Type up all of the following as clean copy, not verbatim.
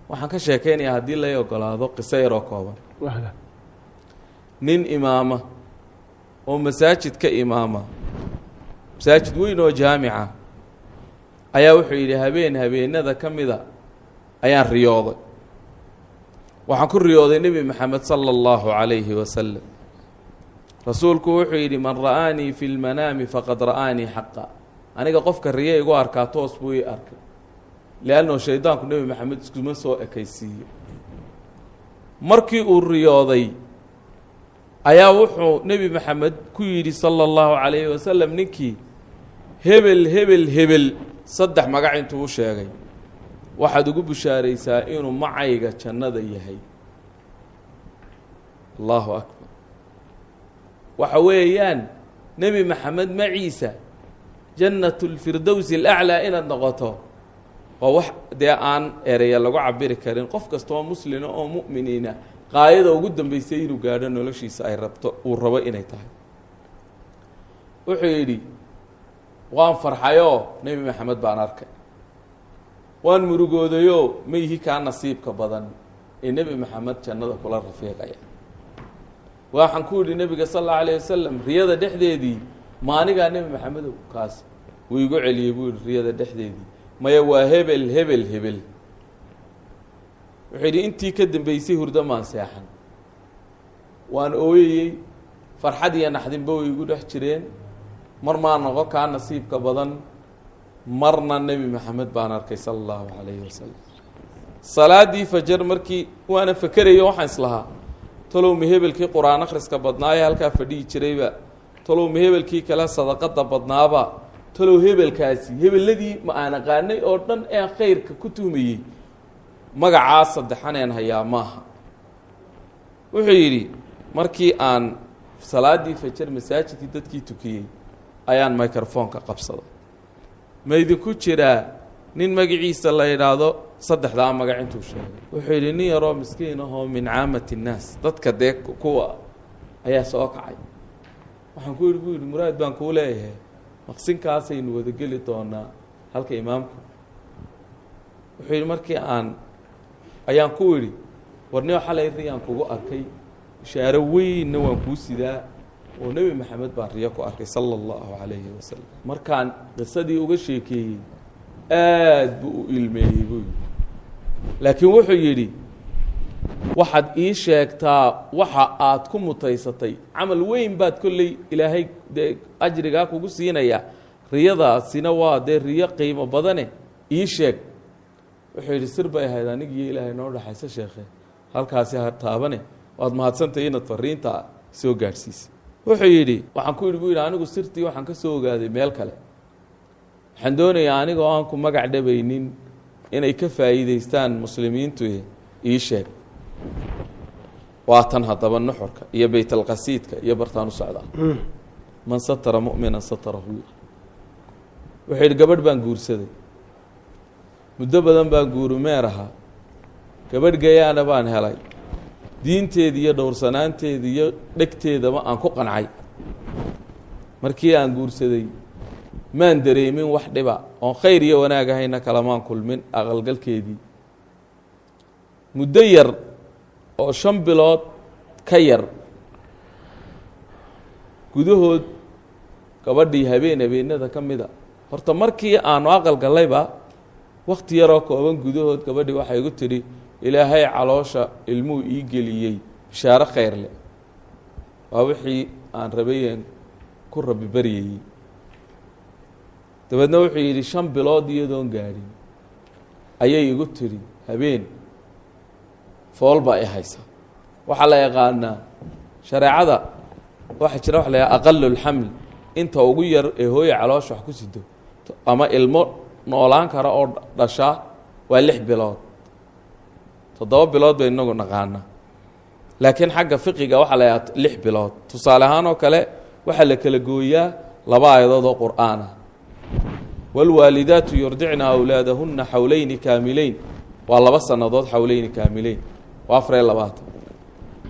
waxaan ka sheekeynayaa haddii lay ogolaado qiso yaroo kooban nin imaama oo masaajid ka imaama masaajid weyn oo jaamica ayaa wuxuu yidhi habeenada ka mida ayaan riyooday waxaan ku riyooday nebi maxamed sala allahu calayhi wasalam rasuulku wuxuu yidhi man ra'aanii fi lmanaami faqad ra'aanii xaqa aniga qofka riye igu arkaa toos buu ii arkay leanno shaydaanku nebi maxamed iskuma soo ekaysiiyo markii uu riyooday ayaa wuxuu nebi maxamed ku yidhi sala allahu calayhi wasalam ninkii hebel saddex magac intuu u sheegay waxaad ugu bishaaraysaa inuu macayga jannada yahay allahu akbar waxa weeyaan nebi maxamed maciisa jannatu lfirdowsi alaclaa inaad noqoto oo wax dee aan ereya lagu cabiri karin qof kastoo muslina oo mu'miniina qaayada ugu dambaysay inuu gaadho noloshiisa ay rabto uu rabo inay tahay wuxuu yidhi waan farxayoo nebi maxamed baan arkay waan murugoodayoo ma yihi kaa nasiibka badan ee nebi maxamed jannada kula rafiiqaya waxaan ku yidhi nebiga sal allahu alayh wasalam riyada dhexdeedii maanigaa nebi maxamedow kaas wuu igu celiyey buu yihi riyada dhexdeedii maya waa hebel wuxuu yidhi intii ka dambeysay hurdo maan seexan waan ooyayey farxad iyo naxdinba way igu dhex jireen mar maa noqon kaa nasiibka badan marna nebi maxamed baan arkay sala allahu calayhi wasalam salaadii fajar markii waana fakerayo waxaan islahaa talow ma hebelkii qur-aan akhriska badnaaye halkaa fadhihi jirayba talow ma hebelkii kale sadaqada badnaaba talow hebelkaasi hebeladii ma aan aqaanay oo dhan ee khayrka ku tuhmayey magacaa saddexaneen hayaa maaha wuxuu yidhi markii aan salaadii fajar masaajidkii dadkii tukiyey ayaan microfonka qabsaday ma idinku jiraa nin magaciisa la yidhaahdo saddexdaa magac intuu sheegay wuxuu yidhi nin yaroo miskiin ahoo min caamati innaas dadka dee kuwa ayaa soo kacay waxaan ku yidhi buu yidhi muraad baan kuu leeyahay maqsinkaasaynu wadageli doonaa halka imaamku wuxuu yidhi markii ayaan ku idhi warnio xalay riyaan kugu arkay ishaaro weynna waan kuu sidaa oo nebi maxamed baan riyo ku arkay sala allahu calayhi wasalam markaan qisadii uga sheekeeyey aad buu u ilmeeyey buu yidhi laakiin wuxuu yidhi waxaad ii sheegtaa waxa aad ku mutaysatay camal weyn baad kolley ilaahay dee ajrigaa kugu siinaya riyadaasina waa dee riyo qiimo badane ii sheeg wuxuu yidhi sir bay ahayd anigiiyo ilaahay noo dhaxaysa sheekhe halkaasi ha taabane waad mahadsantahay inaad fariinta soo gaadhsiisay wuxuu yidhi waxaan ku yidhi buu yidhi anigu sirtii waxaan ka soo ogaaday meel kale waxaan doonayaa anigoo aan ku magac dhabaynin inay ka faa'iidaystaan muslimiintu ii sheeg waa tan haddaba nuxurka iyo baytalqasiidka iyo bartaan u socdaa man satara mu'minan satarahu wuxuu yidhi gabadh baan guursaday muddo badan baan guurumeer ahaa gabadh gayaana baan helay diinteeda iyo dhowrsanaanteeda iyo dhegteedaba aan ku qancay markii aan guursaday maan dareemin wax dhiba oon khayr iyo wanaag ahayna kalamaan kulmin aqalgalkeedii muddo yar oo 5 bilood ka yar gudahood gabadhii habeenada ka mida horta markii aanu aqal galayba waqti yaroo kooban gudahood gabadhii waxay igu tidhi ilaahay caloosha ilmuu ii geliyey bishaaro khayr leh waa wixii aan rabayeen ku rabbi baryayey dabeedna wuxuu yidhi 5 bilood iyadoon gaadhin ayay igu tidhi habeen fool baa i haysa waxaa la yaqaanaa shareecada waxaa jira wax la yaqaa aqalulxaml inta ugu yar ee hooya caloosha wax ku sido ama ilmo noolaan kara oo dhashaa waa 6 bilood 7 bilood bay inagu naqaana laakiin xagga fiqiga waxaa la yaqaa 6 bilood tusaale ahaan oo kale waxaa la kala gooyaa 2 aayadood oo qur'aan ah والوالدات يرضعن أولادهن حولين كاملين والله سنdood حولين كاملين وافر لبات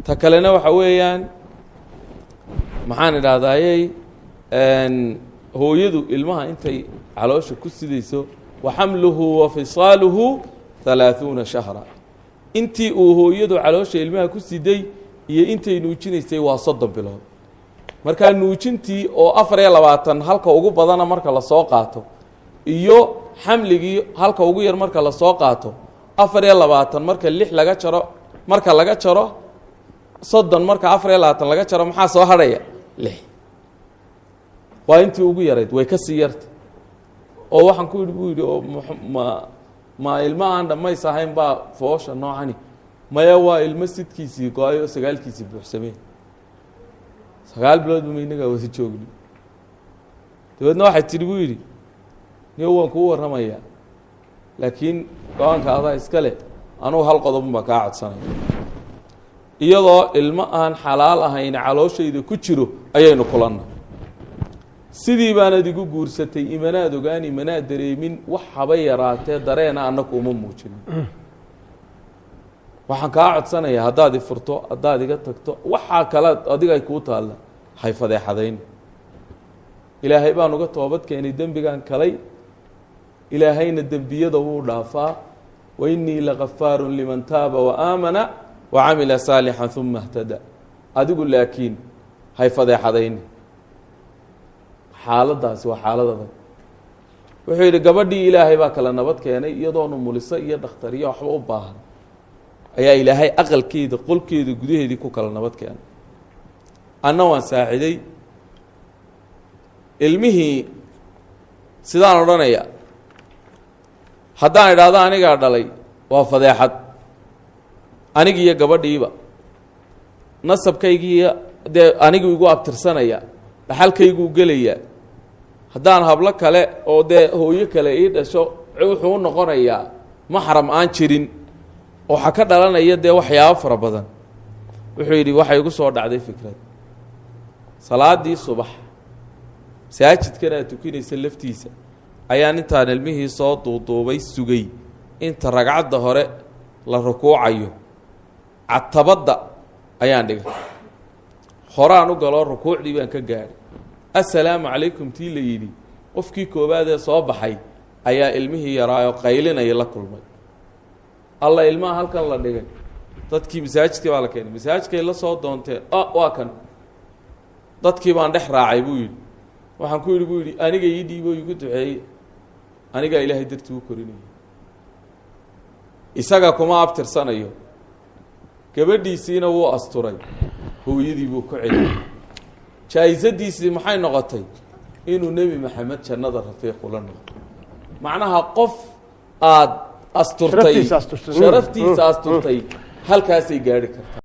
تكلنا waxa weeyaan maxaan idhaahdaayay hooyadu ilmaha intay caloosha ku sidayso وحمله وفصاله 30 شهرا intii uu hooyadu caloosha ilmaha ku siday iyo intay nuujinaysay waa 30 bilood markaa nuujintii oo 24 halka ugu badana marka la soo qaato iyo xamligii halka ugu yar marka la soo qaato 24 marka 6 laga jaro marka laga jaro 30 marka 24 laga jaro maxaa soo hadhaya 6 waa intii ugu yarayd way ka sii yartay oo waxaan ku yidhi oo ma ilma aan dhamays ahayn baa foosha noocani maya waa ilma sidkiisii gooyo 9kiisii buuxsameen 9 bilood ma inaga wada joogni dabadna waxay tiri buu yidhi niyo waan ku warramaya laakiin go'aanka adaa iska leh anuu hal qodob ma ka codsanay iyadoo ilma aan xalaal ahayn calooshayda ku jiro ayaynu kulannaa sidii baanad igu guursatay imanaad ogaan imanaad dareemin wax haba yaraatee dareena annaku uma muujinin waxaan kaa codsanayaa haddaad i furto haddaad iga tagto waxaa kale adiga ay kuu taalla hay fadeexadayn ilaahay baan uga toobad keenay dembigaan kalay ilaahayna dembiyada wuu dhaafaa wa innii lagafaarun liman taaba wa aamana wa camila saalixan uma اhtada adigu laakiin hay fadeexadayn xaaladaasi waa xaalad adag wuxuu yidhi gabadhii ilaahay baa kala nabad keenay iyadoonu muliso iyo dhakhtariyo waxba u baahan ayaa ilaahay aqalkeeda qolkeeda gudaheedii ku kala nabad keenay anna waan saaciday ilmihii sidaan odhanaya haddaan idhaahdo anigaa dhalay waa fadeexad anigiiyo gabadhiiba nasabkaygiiyo dee anigu igu abtirsanaya dhaxalkayguu gelaya haddaan hablo kale oo dee hooyo kale ii dhasho wuxuu u noqonayaa maxram aan jirin oo waxa ka dhalanaya dee waxyaabo fara badan wuxuu yidhi waxay igu soo dhacday fikrad salaadii subax masaajidkan aad tukinaysa laftiisa ayaan intaan ilmihii soo duuduubay sugay inta ragcadda hore la rukuucayo catabadda ayaan dhigay horaan u galoo rukuucdii baan ka gaadhay assalaamu calaykum tii la yidhi qofkii koowaad ee soo baxay ayaa ilmihii yaraayoo qaylinaya la kulmay alla ilmaha halkan la dhigay dadkii masaajidkii baa la keenay masaajidkay la soo doonteen waa kan dadkii baan dhex raacay buu yidhi waxaan ku yidhi buu yidhi aniga ii dhiiboo igu duceeyey anigaa ilaahay dartii u korinaya isaga kuma abtirsanayo gabadhiisiina wuu asturay hooyadii buu ku celiyey jaa-isadiisii maxay noqotay inuu nebi maxamed jannada rafiiqu la noqdo macnaha qof aada asturtay sharaftiisa asturtay halkaasay gaadhi kartaa